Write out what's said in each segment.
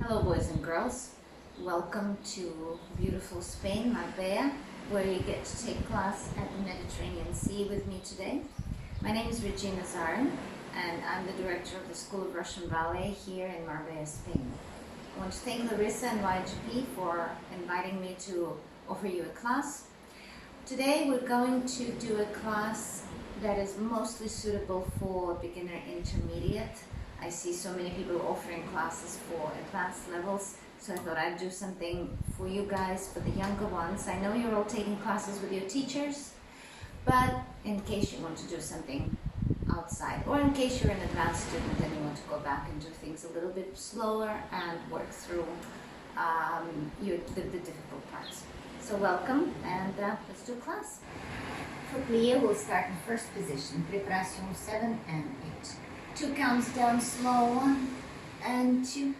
Hello boys and girls, welcome to beautiful Spain, Marbella, where you get to take class at the Mediterranean Sea with me today. My name is Regina Zarhina and I'm the director of the School of Russian Ballet here in Marbella, Spain. I want to thank Larissa and YAGP for inviting me to offer you a class. Today we're going to do a class that is mostly suitable for beginner intermediate. I see so many people offering classes for advanced levels, so I thought I'd do something for you guys, for the younger ones. I know you're all taking classes with your teachers, but in case you want to do something outside, or in case you're an advanced student and you want to go back and do things a little bit slower and work through the difficult parts. So welcome, and let's do class. For Plies, we'll start in first position, preparation 7 and 8. 2 counts down slow, 1 and 2,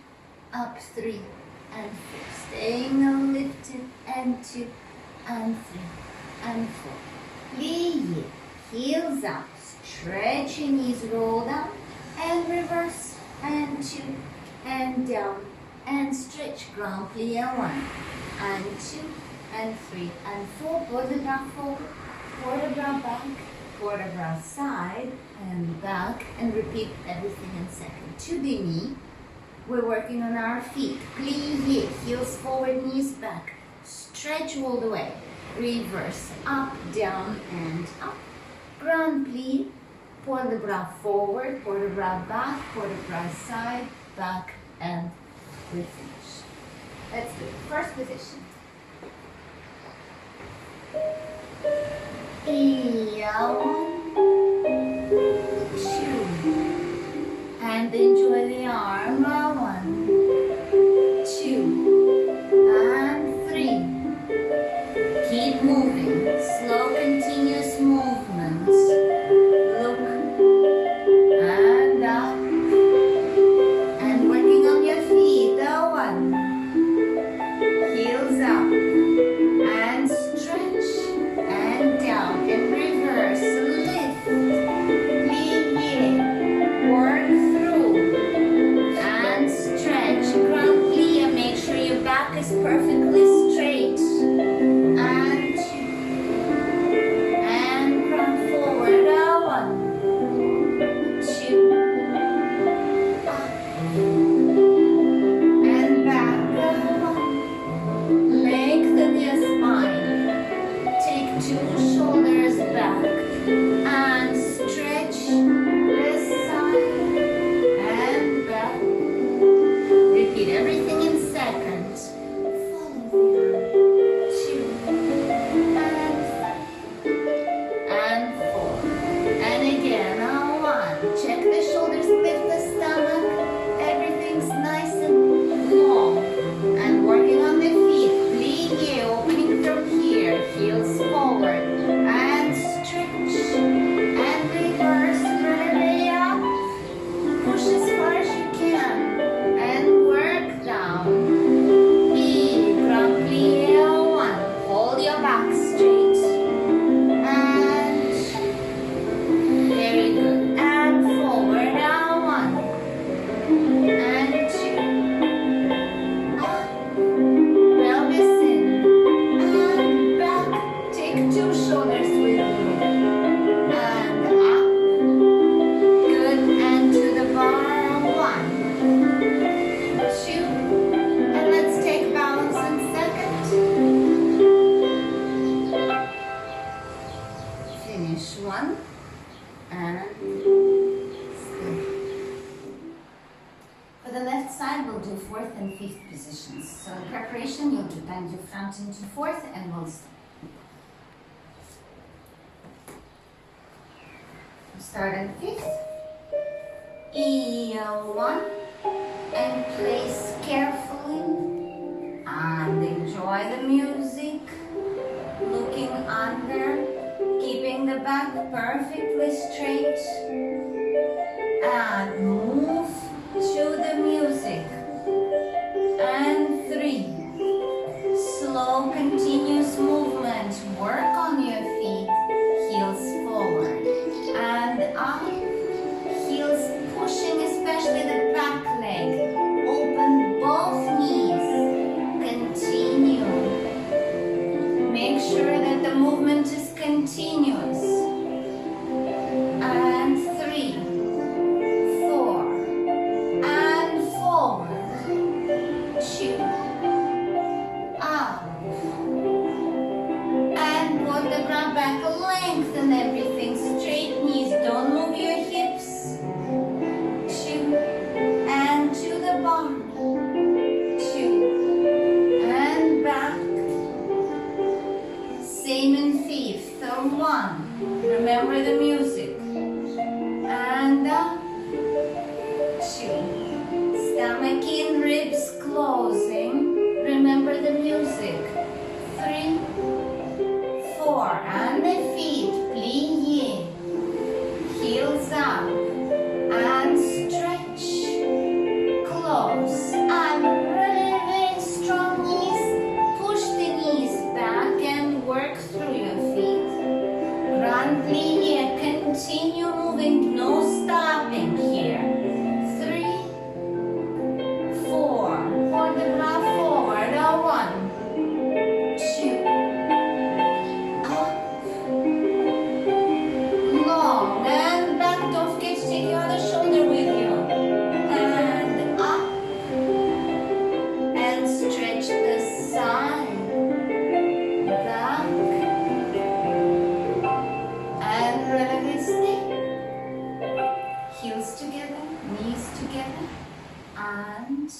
up 3 and 4, staying lifted, and 2 and 3 and 4. Plies, heels up, stretch your knees, roll down and reverse, and 2 and down and stretch, grand plie 1 and 2 and 3 and 4, port de bras forward, port de bras back, port de bras side and back, and repeat everything in second. To the knee, we're working on our feet. Plies, heels forward, knees back, stretch all the way, reverse, up, down and up, grand plie, port de bras forward, port de bras back, port de bras side, back, and we finish. Let's do it. First position. And enjoy the arm. 1, 2, and 3. Keep moving. Slow, continuous movements. Look and up. And working on your feet. 1. Heels up. And stretch. And down. And reverse. Lift. Plie. Work through. And stretch. Grand plie. Make sure your back is perfectly straight. And 2. And grand forward. 1, 2. Up. And back. 1. Lengthen your spine. Take 2 shoulders back. And stretch this side and back. Repeat everything in seconds. Follow the arm. 2 and 4. And again, 1. Check the shoulders, lift the stomach. Everything's nice and long. And working on the feet. Plie, opening from here. Heels forward. And stretch. And reverse. Really up. Push as far as you can. And work down. Grand plie 1. Hold your back straight. And very good. And forward. 1 and 2. Up. Pelvis in. And back. Take 2 shoulders with you. And up. Good. And to the bar. 1, 2. And let's take balance in second. Finish 1. And stay. For the left side, we'll do 4th and 5th positions. So in preparation, you'll do bend your front into 4th and we'll stop. Start in 5th. 1. And place carefully. And enjoy the music. Looking under. Keeping the back perfectly straight. And move to the music. And 3. Slow, continuous movement. Work on your feet. Heels forward. And up. Heels pushing, especially the back leg. Open two, and back. Same in fifth, one. Remember the music. And up, two. Stomach in, ribs closing. Remember the music. 3, 4, and the feet, plies. Heels up, and stretch. Close, and really, really strong knees. Push the knees back and work through your feet. Grand plies, continue moving, no stopping here. 3, 4, hold the bra forward, 1, 2, up, long, and back, don't forget to take your other shoulder with you, and up, and stretch the side, back, and relatively stay, heels together, knees together, and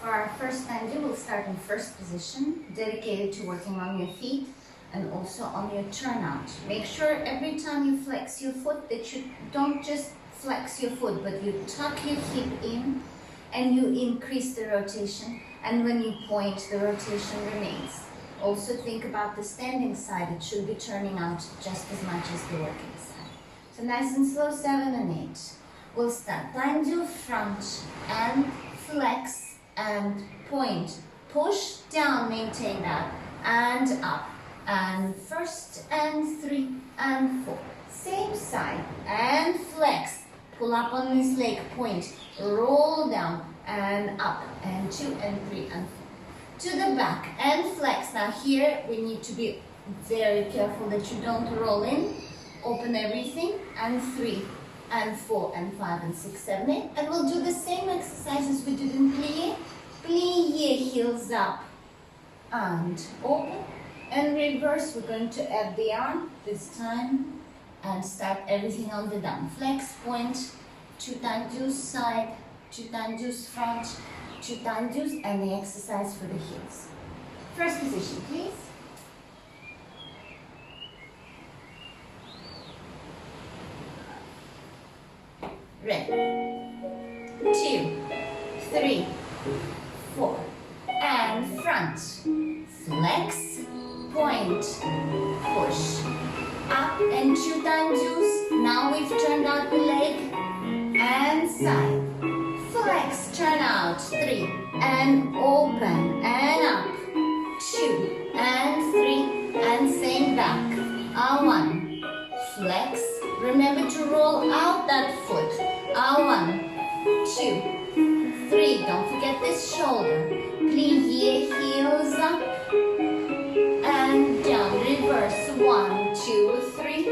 for our first Tendus, we'll start in first position, dedicated to working on your feet and also on your turnout. Make sure every time you flex your foot that you don't just flex your foot, but you tuck your hip in and you increase the rotation, and when you point, the rotation remains. Also think about the standing side, it should be turning out just as much as the working side. So nice and slow, 7 and 8. We'll start Tendus front and flex and point. Push down, maintain that, and up. And first, and 3, and 4. Same side, and flex. Pull up on this leg, point. Roll down, and up. And 2, and 3, and 4. To the back, and flex. Now here, we need to be very careful that you don't roll in. Open everything, and 3, and 4, and 5, and 6, 7, 8. And we'll do the same exercise as we did in plies. Plies, heels up, and open, and reverse. We're going to add the arm this time, and start everything on the down. Flex, point, 2 Tendus side, 2 Tendus front, 2 Tendus, and the exercise for the heels. First position, please. Ready. 2, 3, 4, and front. Flex, point, push, up, and 2 Tendus. Now we've turned out the leg, and side. Flex, turn out, 3, and open, and up, 2, and 3, and same back, 1. Flex, remember to roll out that foot, 1, 2, 3, don't forget this shoulder. Plies, heels up, and down, reverse, 1, 2, 3,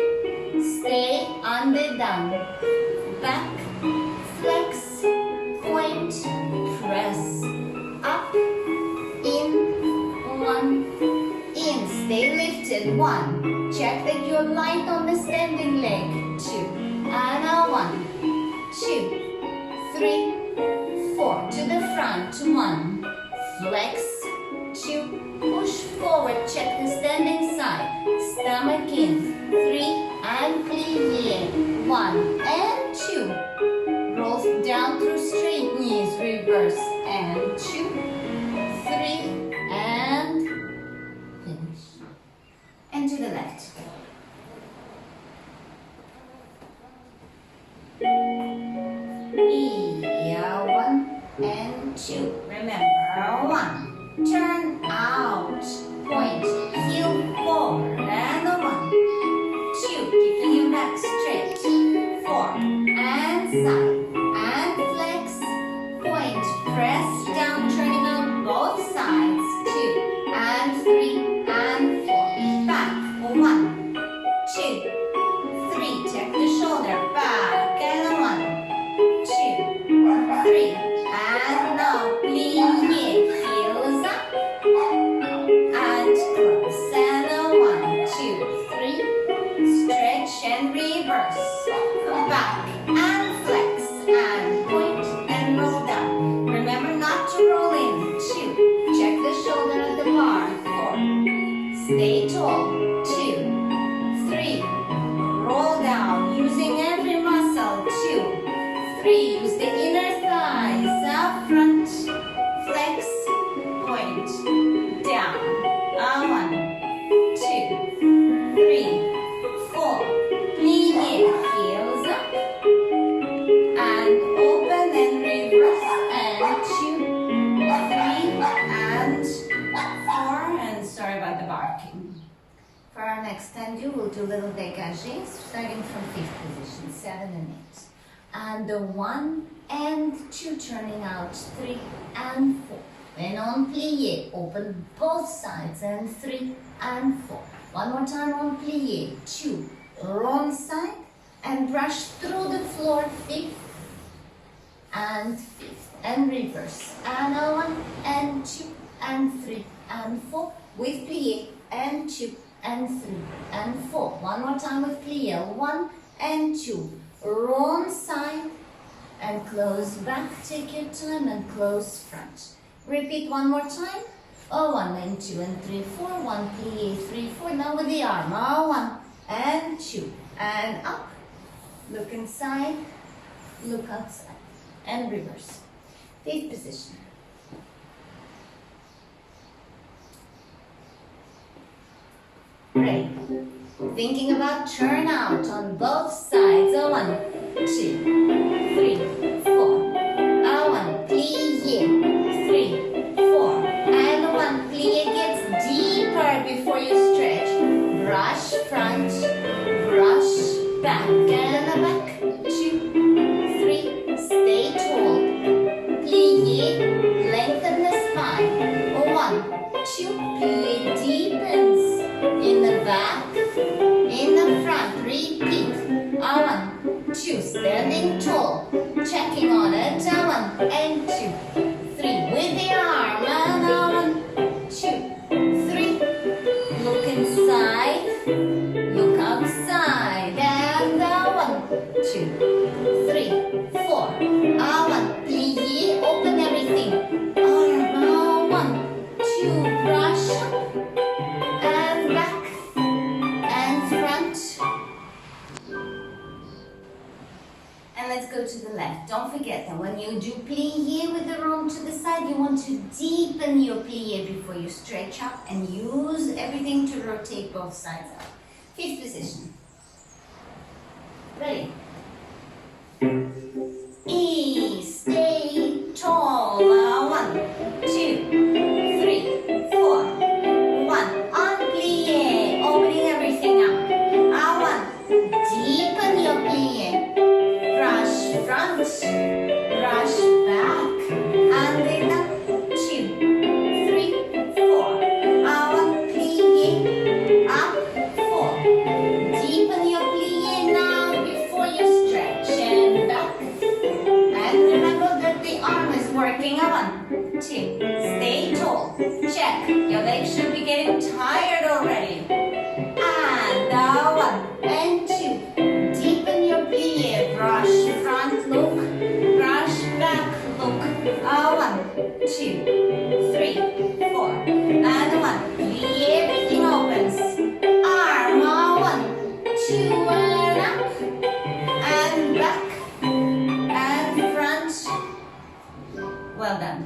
stay on the down, back, flex, point, press, up, in, 1, in, stay lifted, 1, check that you're light on the standing leg, 2, and 1, 2, 3, 4, to the front, 1, flex, 2, push forward, check the standing side, stomach in, 3, and plies, 1, and 2, roll down through straight knees, reverse, and 2, 3, and finish. And to the left. Yeah, 1 and 2. Remember, 1. Turn out. Point. Heel forward. And 1. 2. Keeping your back straight. 4. And side. And flex. Point. Press down. Turning out both sides. 2. And 3. And 4. Back. 1. 2. 3. Check the shoulder. Back. And 1. 2, 3, and now plies, heels up, and close, and 1, 2, 3, stretch and reverse, next tendu, we'll do little degagés, starting from 5th position, 7 and 8. And the 1 and 2, turning out 3 and 4. Then on plié, open both sides, and 3 and 4. One more time on plié, 2, wrong side, and brush through the floor, 5th and 5th, and reverse. And a 1 and 2 and 3 and 4 with plié, and 2 and 3 and 4. One more time with plié, 1 and 2, wrong side, and close back. Take your time and close front. Repeat one more time. 1 and 2 and 3, 4. 1 plié, 3, 4. Now with the arm. 1 and 2 and up. Look inside. Look outside. And reverse. 5th position. Ready. Thinking about turn out on both sides. 1, 2, 3, 4. 1 plié. 3, 4, and 1 plié. Gets deeper before you stretch. Brush front, brush back, and a back. 2, 3, stay tall. Plié, lengthen the spine. 1, 2, plié deepens in the back, in the front. Repeat. 1, 2, standing tall, checking on it. 1 and 2. 3 with the arm, and 1, 2, 3. Look inside, look outside, and 1, 2, 3, 4. 1 plié, open everything. Arm, 1, 2, brush up, and back, and front. And let's go to the left. Don't forget that when you do plié with the arm to the side, you want to deepen your plié before you stretch up and use everything to rotate both sides up. 5th position. Ready? Stay tall. 1, 2, 3, 4. 1 on plié, opening everything up. 1, deepen your plié. Brush front, brush back, and then up. 2, 3, 4. 1 plié, up, 4. Deepen your plié now before you stretch, and back. And remember that the arm is working. 1, 2, stay tall. Check, your legs should be getting tired already. And 1 and 2, deepen your plié. Brush front, look, brush back, look. 1, 2, 3, 4, and 1. Plié, everything opens. Arm, 1, 2, and up, and back, and front. Well done.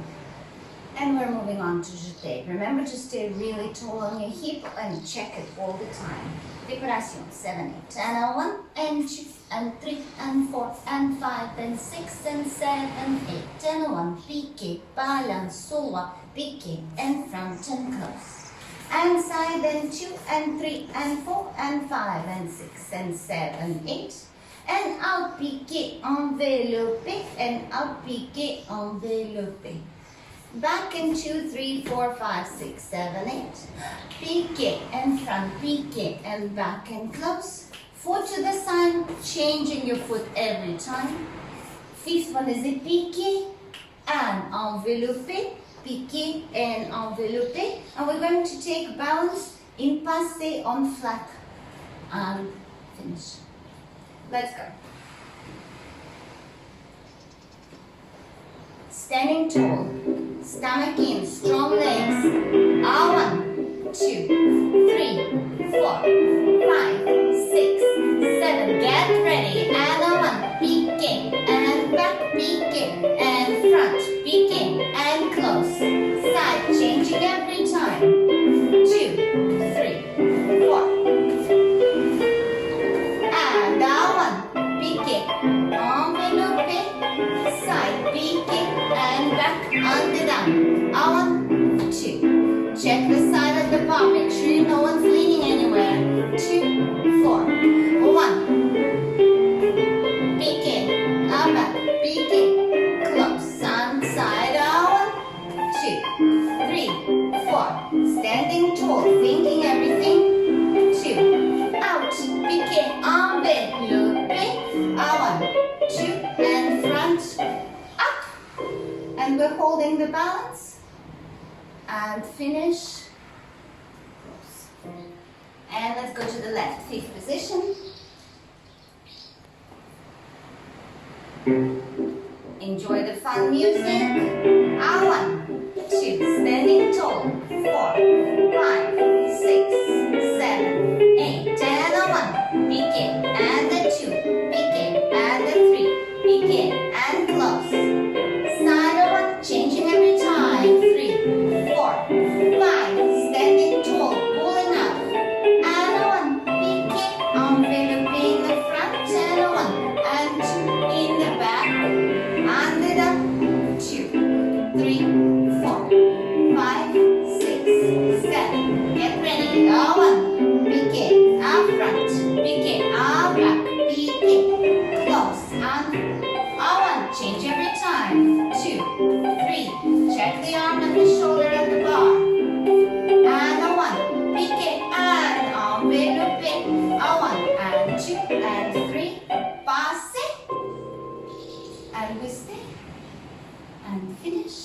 And we're moving on to jeté. Remember to stay really tall on your hip and check it all the time. Préparation, 7, 8, and 1, and 2, and 3, and 4, and 5, and 6, and 7, 8, and 1, piqué, balance, solo, piqué, and front and close. And side, and 2, and 3, and 4, and 5, and 6, and 7, 8, and out, piqué, enveloppé, and out, piqué, enveloppé. Back in 2, 3, 4, 5, 6, 7, 8. Piqué and front, piqué and back and close. Foot to the side, changing your foot every time. 5th one is a piqué and enveloppé, piqué and enveloppé. And we're going to take balance in passé on flat and finish. Let's go. Standing tall, stomach in, strong legs. 1, 2, 3, 4, 5, 6, 7. Get ready. And 1, piqué and back, piqué and front, piqué and close. Side, changing every time. 2, 3, 4. And 1, piqué, enveloppé, side, piqué and back, under down. 1, 2. Check the side of the palm. Make sure no one's leaning anywhere. 2, Remember holding the balance and finish. And let's go to the left, fifth position. Enjoy the fun music. 1, 2, standing tall. 4, 5, 6, 7, 8, and 1. Begin and the 2. Begin and the 3. Begin and close. Side 1, changing every time. 3, 4, 5, standing tall, pulling up. And 1, begin, enveloping the front. And 1, and 2 in the back. And it up. 2, 3, 4, 5, 6, 7. Get ready. 1, begin, up front. Begin, up back. Begin, close. And 1, change every time. 2, 3, check the arm and the shoulder at the bar. And 1, begin, and envelope. 1, and 2, and 3, pass it. And we stay. And finish.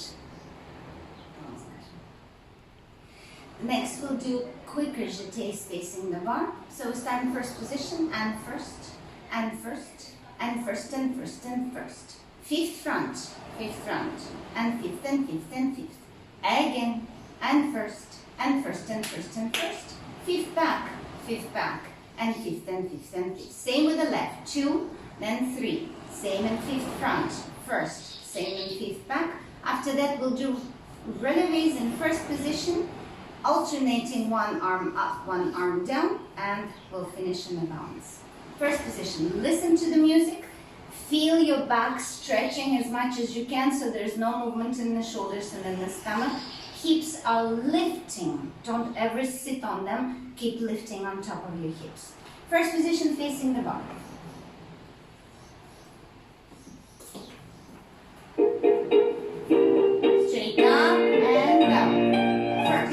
Next we'll do quicker jetés facing the bar. So we start in first position, and first, and first, and first, and first, and first. Fifth front, and fifth, and fifth, and fifth. Again, and first, and first, and first, and first. Fifth back, and fifth, and fifth, and fifth. Same with the left, 2, then 3. Same in fifth front, first, same in fifth back. After that we'll do relevés in first position, alternating one arm up, one arm down, and we'll finish in the balance. First position, listen to the music, feel your back stretching as much as you can so there's no movement in the shoulders and in the stomach. Hips are lifting, don't ever sit on them, keep lifting on top of your hips. First position facing the bar. Straight up and down. First,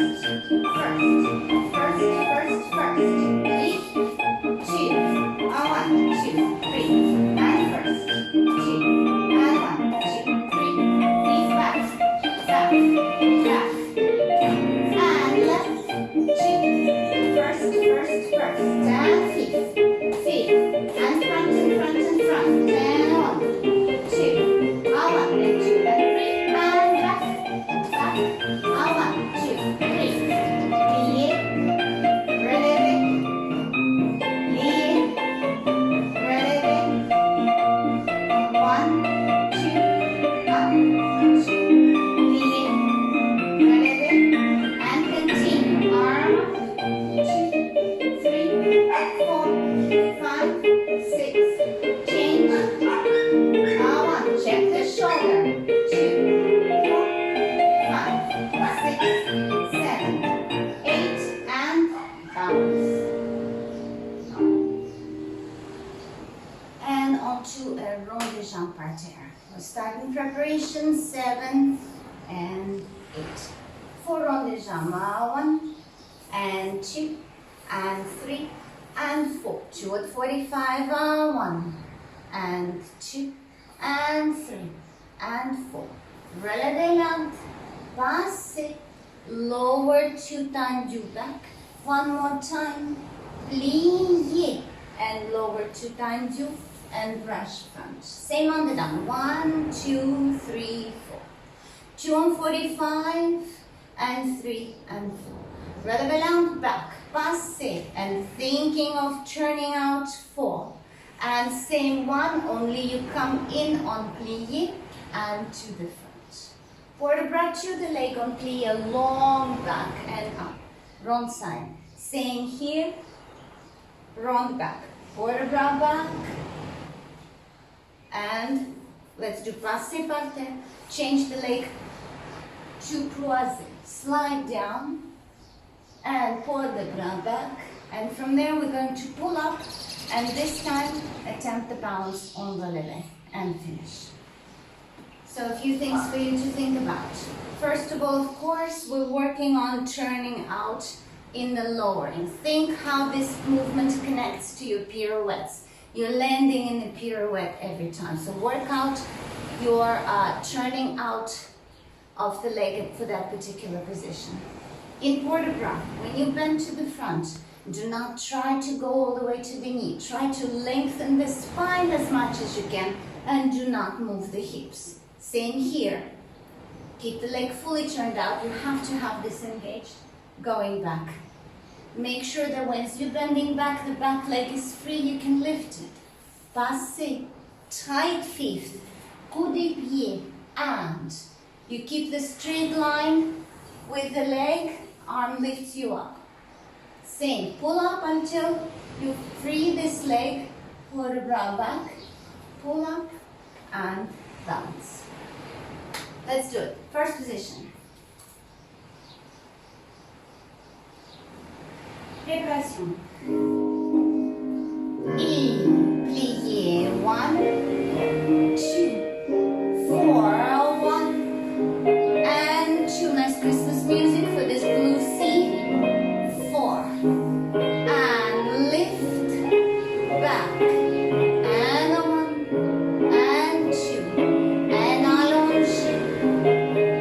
first, first, first, first. 3, 2, 1, 2, 3. And first, 2, and 1, 2, 3. Leave back, back, back. And left, 2. First, first, first. And fifth, fifth. And front, and front, and front. And 1, 2, 1, and 2, and 3. And back, back. 1, 2, 3. Plié, relevé, plié, relevé. 1, 2, up, 2, plié, relevé, and continue. Arm up. 2, 3, 4, 5, 6. Change. 1, check the shoulder. 2, 4, 5, 6, 7, 8, and bounce. And onto a rond de jambe par terre. We'll start in preparation, 7 and 8. 4 rond de jambe, 1 and 2 and 3 and 4. 2 at 45, 1 and 2 and 3 and 4. Releve lente, passe, lower 2 times, do back. 1 more time, plié, and lower 2 times, do, and brush front. Same on the down. 1, 2, 3, 4. 2 on 45, and 3 and 4. Releve lente, back, passe, and thinking of turning out 4. And same one, only you come in on plié and to the front. Port-de-bras to the leg on plié, long back and up. Wrong side. Same here, wrong back. Port-de-bras back. And let's do passé par terre. Change the leg to croisé. Slide down and port-de-bras back. And from there we're going to pull up and this time attempt the balance on relevé and finish. So a few things for you to think about. First of all, of course, we're working on turning out in the lowering. Think how this movement connects to your pirouettes. You're landing in a pirouette every time. So work out your turning out of the leg for that particular position. In port de bras, when you bend to the front, do not try to go all the way to the knee. Try to lengthen the spine as much as you can and do not move the hips. Same here. Keep the leg fully turned out. You have to have this engaged. Going back. Make sure that when you're bending back, the back leg is free, you can lift it. Passez. Tight fifth. Coup de pied. And you keep the straight line with the leg. Arm lifts you up. Same. Pull up until you free this leg. Pull the bra back. Pull up and bounce. Let's do it. First position. Préparation. Et plié. 1, 2, 4. 1 and 2. Nice Christmas music for this blue sea. 4. And lift back. And 1 and 2. And allonge.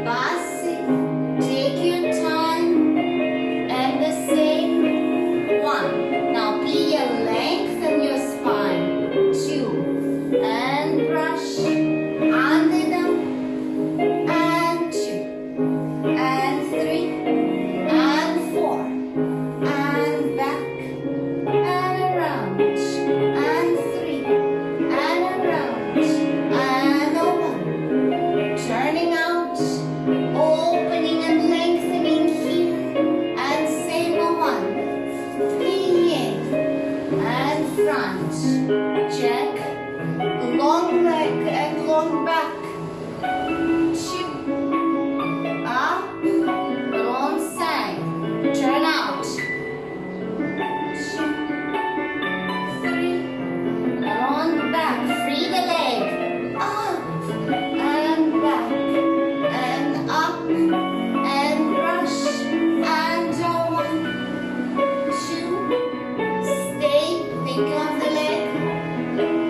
Passe. Take your time. And the same. 1. Now plie, lengthen your spine. 2. And brush. And down. And 2. And 3. And 4. And back. And around. And 3. And around. And 1. Turning out. Opening and lengthening here. And same 1. Plie. And front. Check. Long leg and long back. 2. Up. Wrong side. Turn out. 2. 3. On back. Free the leg. Up. And back. And up. And brush. And 1. 2. Stay. Think of the leg.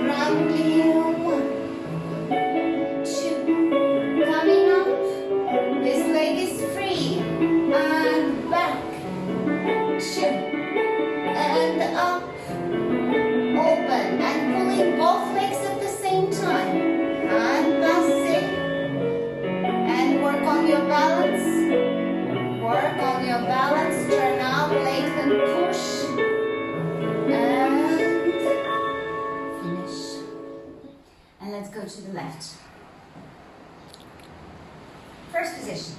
Round plie. 1. 2. Coming up. This leg is free. And back. 2. And up. Open. And pulling both legs at the same time. And passe. And work on your balance. Work on your balance. Turn out. Lengthen. Push. And finish. And let's go to the left. First position.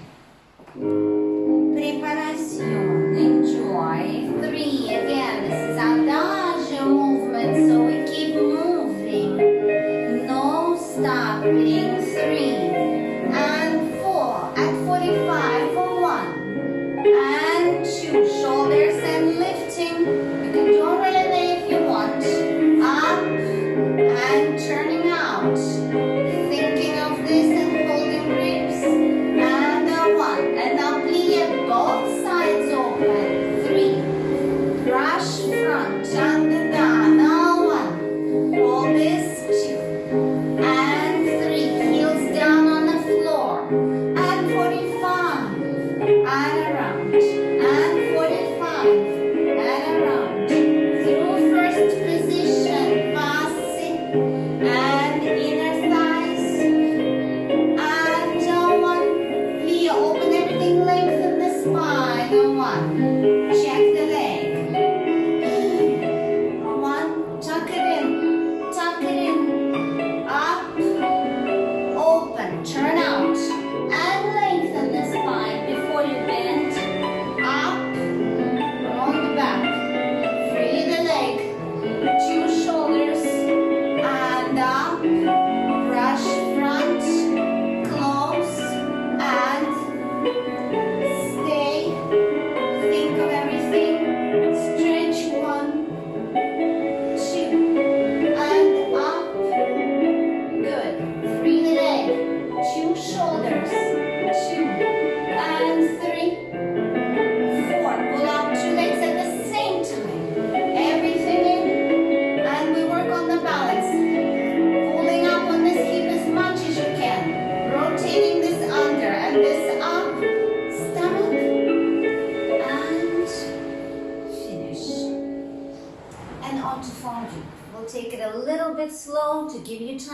Preparación. Enjoy. 3. Again, this is adagio movement, so we keep moving. No stopping. 3. And 4. At 45 for 1. And 2. Shoulders and lifting. You can do a releve if you want. Up and turning out. Thinking of this and holding ribs. And 1. And now plie both sides open. 3. Brush front and down. Now 1. Hold this. 2. And 3. Heels down on the floor. And 45. And around. And 45. And around. Through first position. Passing. And inner thigh.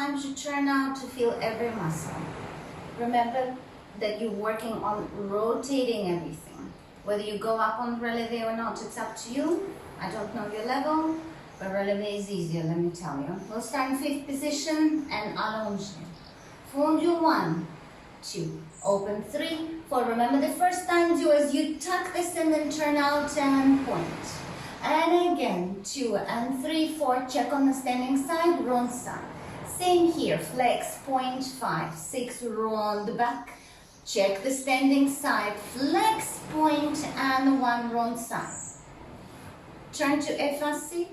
times you turn out to feel every muscle. Remember that you're working on rotating everything. Whether you go up on releve or not, it's up to you. I don't know your level, but releve is easier, let me tell you. We'll start in 5th position and allonge. Fondu 1, 2, open 3, 4. Remember the first time do as you tuck this in and turn out and point. And again, 2 and 3, 4, check on the standing side, round side. Same here, flex, point, 5, 6, round back. Check the standing side, flex, point, and 1 round side. Turn to effacé,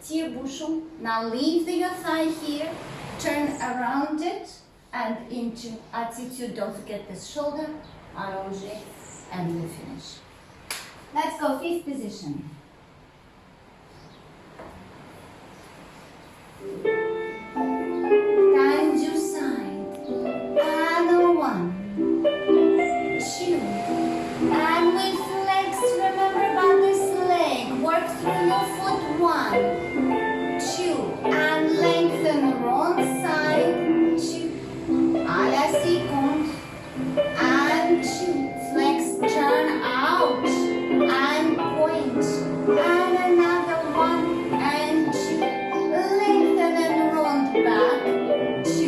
tire bouchon. Now leave your thigh here, turn around it, and into attitude. Don't forget this shoulder, allongé, and we finish. Let's go 5th position. Time to side, and 1, 2, and we flex. Remember about this leg. Work through your foot. 1, 2, and lengthen wrong side. 2, à la seconde, and 2. Flex, turn out, and point, and another 1, and 2. Lengthen and round back. 2,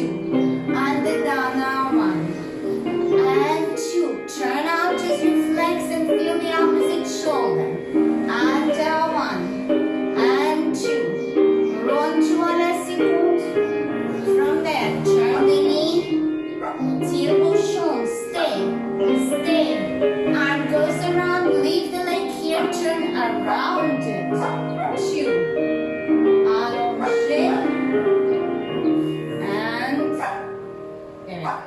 and down now 1, and 2. Turn out as you flex and feel the opposite shoulder. And 1, and 2. Round to à la seconde. From there, turn the knee. Tire bouchon. Stay. Arm goes around. Leave the leg here. Turn around it. 2. Allongé. And very good.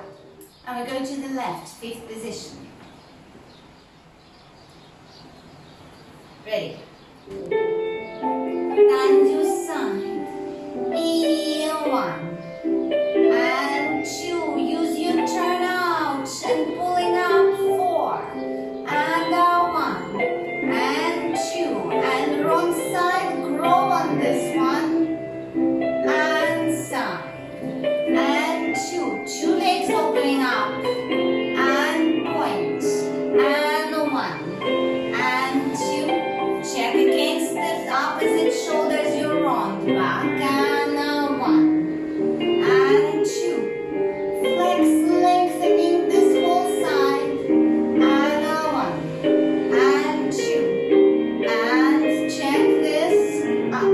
And we go to the left, 5th position. Ready? Tendus side. 1 and 2. Use your turn out and pulling up. 4 and 1 and 2. And wrong side. Grow on this one. And side. And 2. 2 legs opening up. And point. And 1 and 2. Check against the opposite shoulders. You're round back. And 1 and 2. Flex, lengthening this whole side. And 1 and 2. And check this up.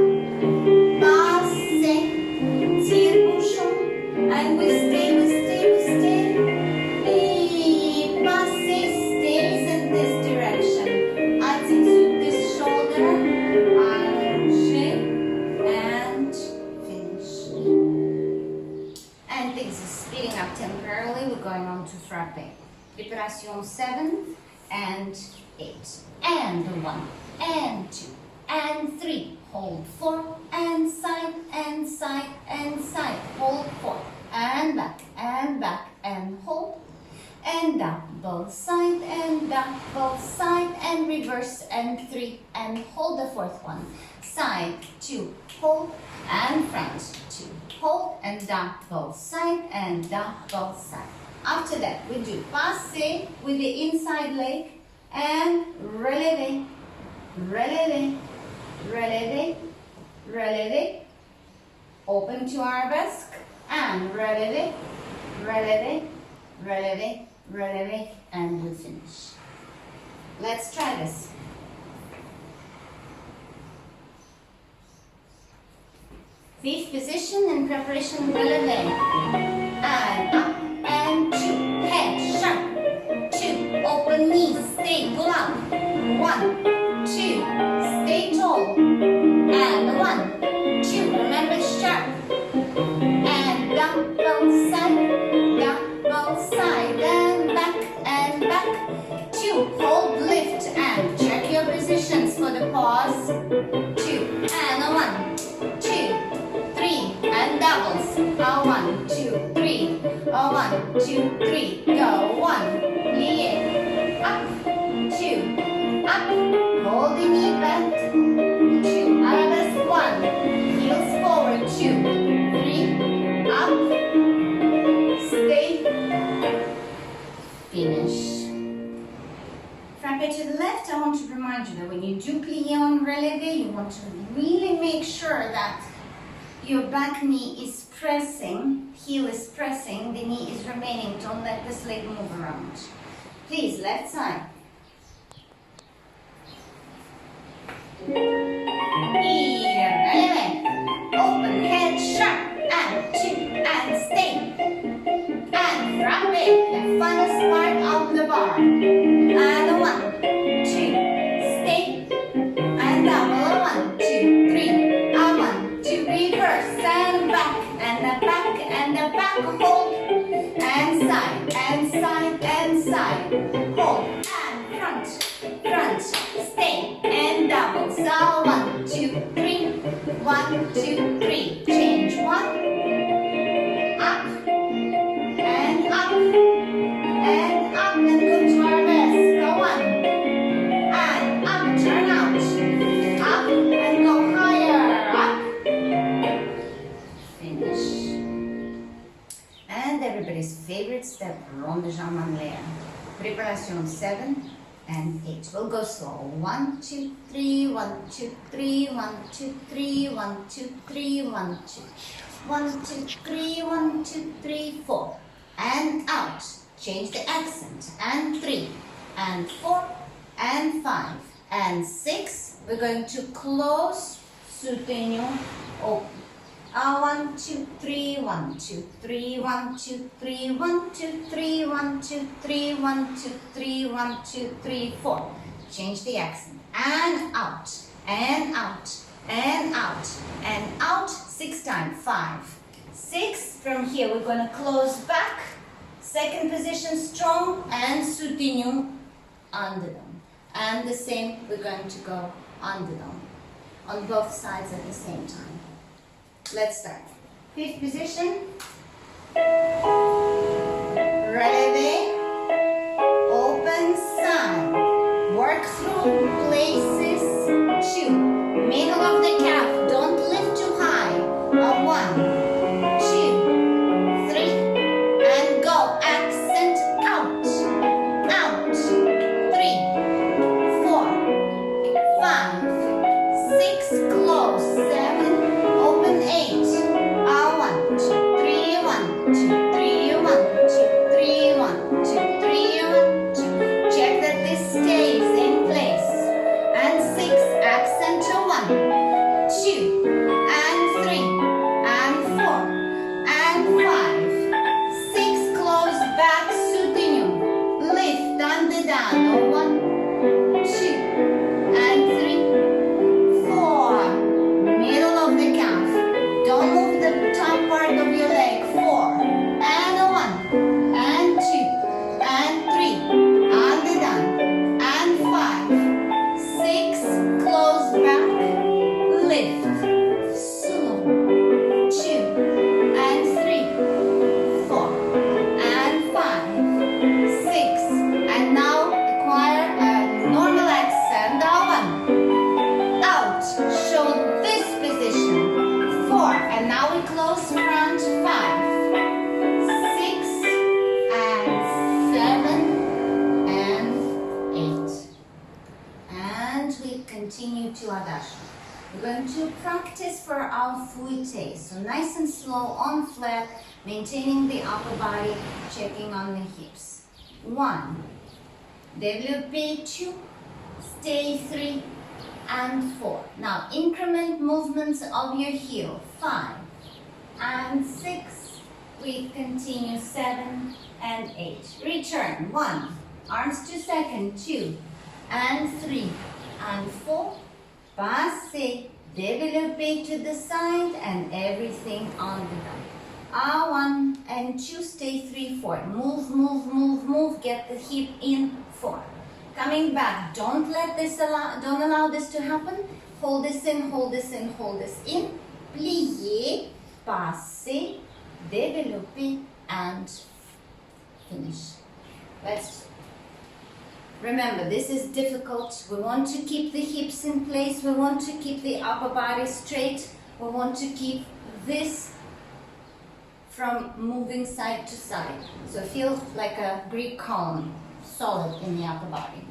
Passe, tire bouchon, and we stay. Passe stays in this direction. Attitude this shoulder. Allongé, and finish. And things are speeding up temporarily. We're going on to frappe. Preparation 7 and 8. And 1 and 2 and 3. Hold 4 and side and side and side. Hold 4 and back and hold. And down, both side and down, both side and reverse and 3 and hold the 4th one. Side, 2, hold and front, 2, hold and down, both side and down, both side. After that, we do passe with the inside leg and releve, releve, releve, releve. Open to arabesque and releve, releve, releve, releve, and we finish. Let's try this. Fifth position in preparation, releve. And up and 2. Head sharp. 2. Open knees. Stay. Pull up. 1, 2. Stay tall. And 1, 2. Remember sharp. And down, both side. Down, both side. And back. 2. Hold, lift, and check your positions for the pause. 2. And 1, 2. 3 and doubles. 1, 2, 3. 1, 2, 3. Go. 1. Plie. Up. 2. Up. Hold the knee bent. 2. Arabesque. 1. Heels forward. 2. 3. Up. bit to the left, I want to remind you that when you do plié on relevé, you want to really make sure that your back knee is pressing, heel is pressing, the knee is remaining. Don't let this leg move around. Please, left side. Open head sharp, and 2, and stay. And frappe, the funnest part of the bar. And 1, 2, stay. And double, 1, 2, 3. 1, 2, reverse, and back, and the back, and the back, hold. And side, and side, and side. Hold, and front, front, stay, and double. So 1, 2, 3. 1, 2, 3. Change 1. Up. And up. And up. And go to arabesque. Go 1. And up. Turn out. Up. And go higher. Up. Finish. And everybody's favorite step, rond de jambe en l'air. Préparation 7 and 8. We'll go slow. 1, 2, 3, 1, 2, 3, 1, 2, 3, 1, 2, 3, 1, 2, 1, 2, 3, 1, 2, 3, 4. And out. Change the accent. And 3, and 4, and 5, and 6. We're going to close, soutenu, open. 1, 2, 3, 1, 2, 3, 1, 2, 3, 1, 2, 3, 1, 2, 3, 1, 2, 3, 1, 2, 3, 4. Change the accent. And out, and out, and out, and out. 6 times. 5, 6. From here, we're going to close back. Second position, strong, and soutenu, under them. And the same, we're going to go under them on both sides at the same time. Let's start. 5th position. Relevé. Open side. Work through places. 2. Middle of the calf. Don't lift too high. 1, 2, 3. And go. Accent out. Out. 3, 4, 5, 6. Close. 7. Open 8. 1, 2, 3, 1, 2, 3, 1, 2, 3, 1, 2, 3, 1, 2. Check that this stays in place. And 6, accent to 1, 2, and 3, and 4, and 5, 6. Close back, soutenu. Lift under down. 1, 2, and 3, 4. Middle of the calf. Don't move the top part of your leg. 4, and 1, and 2, and 3, and down, and 5, 6. Close back, lift, slow. 2, and 3, 4, and 5, 6. And now acquire a normal accent. 1. Out. Show this position. 4. And now we close front. 5, 6, and 7, and 8. And we continue to adagio. We're going to practice for our fouetté. So nice and slow on flat, maintaining the upper body, checking on the hips. 1. Développé 2. Stay 3. And 4. Now increment movements of your heel. 5 and 6. We continue 7 and 8. Return. 1. Arms to second. 2 and 3 and 4. Passe. Développé to the side and everything on the back. 1 and 2. Stay 3, 4. Move, move, move, move. Get the hip in. 4. Coming back, don't allow this to happen. Hold this in, hold this in, hold this in. Plier, passer, développer, and finish. Let's remember, this is difficult. We want to keep the hips in place. We want to keep the upper body straight. We want to keep this from moving side to side. So feel like a Greek column, solid in the upper body.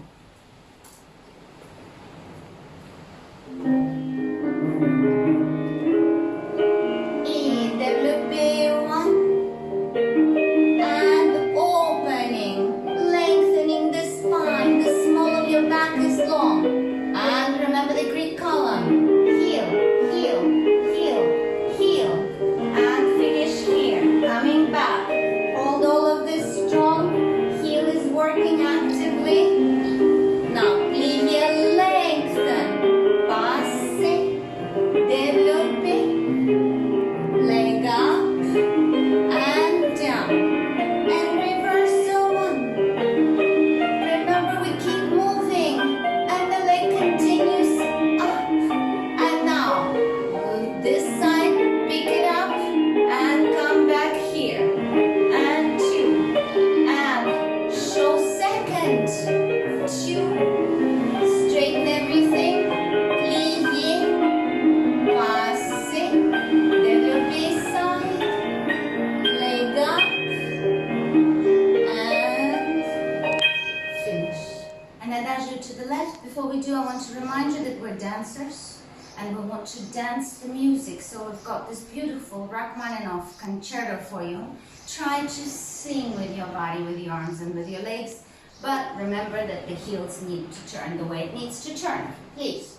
to remind you that we're dancers and we want to dance the music. So we've got this beautiful Rachmaninoff concerto for you. Try to sing with your body, with your arms and with your legs, but remember that the heels need to turn the way it needs to turn. Please.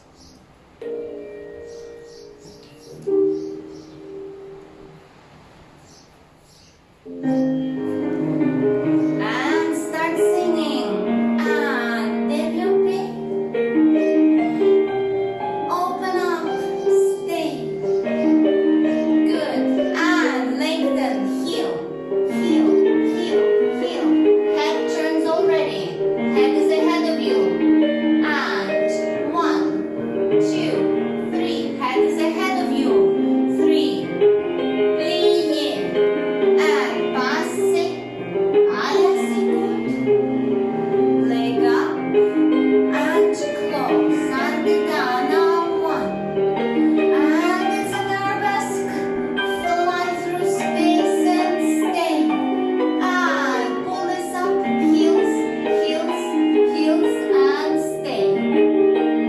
And start singing. And développez. Open up. Stay. Good. And lengthen. Heel. Heel. Heel. Heel. Head turns already. Head is ahead of you. And 1, 2, 3. Head is ahead of you. 3. Plie. And passe. Allez, good. Leg up. And close. And down. Now 1. And it's an arabesque. Fly through space and stay. And pull this up. Heels, heels, heels, and stay.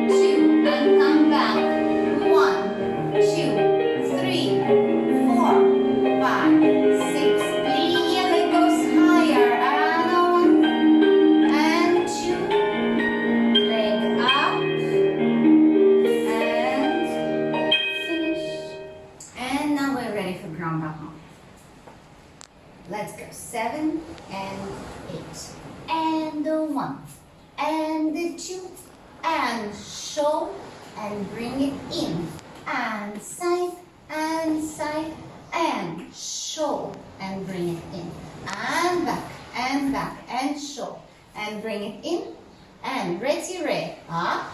2. And come back. 1, 2, 3, 4, 5, 6. Plie. It goes higher. And 1 and 2. Leg up. And finish. And now we're ready for grand battement. Let's go. 7 and 8. And 1. And 2. And show. And bring it in. And side. And side. And show. And bring it in. And back. And back. And show. And bring it in. And retiré. Up.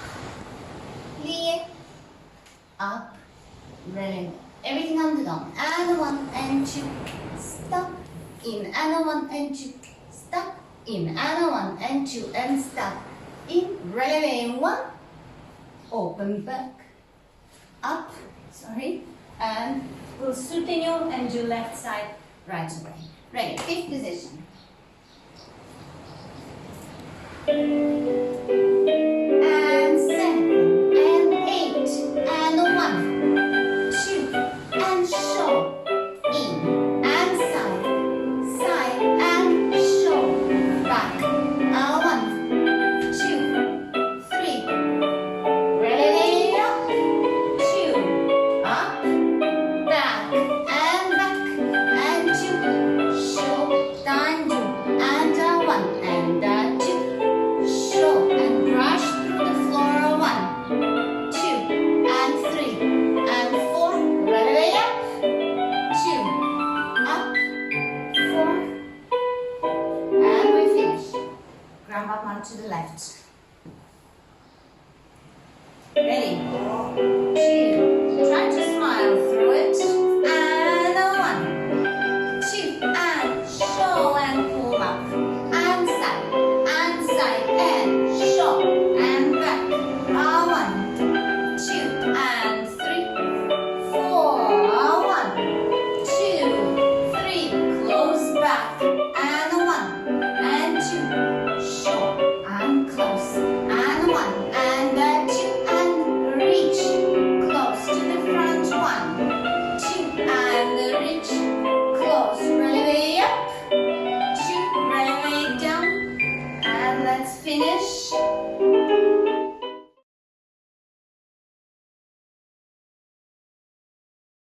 Plie. Up. Really. Everything on the down. And 1 and 2. Stop. In. And 1 and 2. Stop. In. And 1 and 2. And stop. In. Relevé. 1. Open back. Up. Sorry. And we'll soutenir and do left side right away. Ready. 5th position. And 7 and 8 and 1, 2 and show. In and side, side and show. Back. 1, 2, 3. Ready up. 2. Up. Back. And back. And 2. Show. Down. Do. And 1 and 2. Show. And brush through the floor. 1, 2 and 3 and 4. Ready up. 2. Up. 4. And we finish. Grand battement to the left. Ready? 2. Try to smile through it. And 1, 2 and show and pull up. And side and show and back. 1, 2 and 3, 4. 1, 2, 3. Close back. And 1 and 2. Show and close. And 1 and 2 and reach. Close to the front. 1, 2 and reach. Close. Relevé up. 2. Relevé down. And let's finish.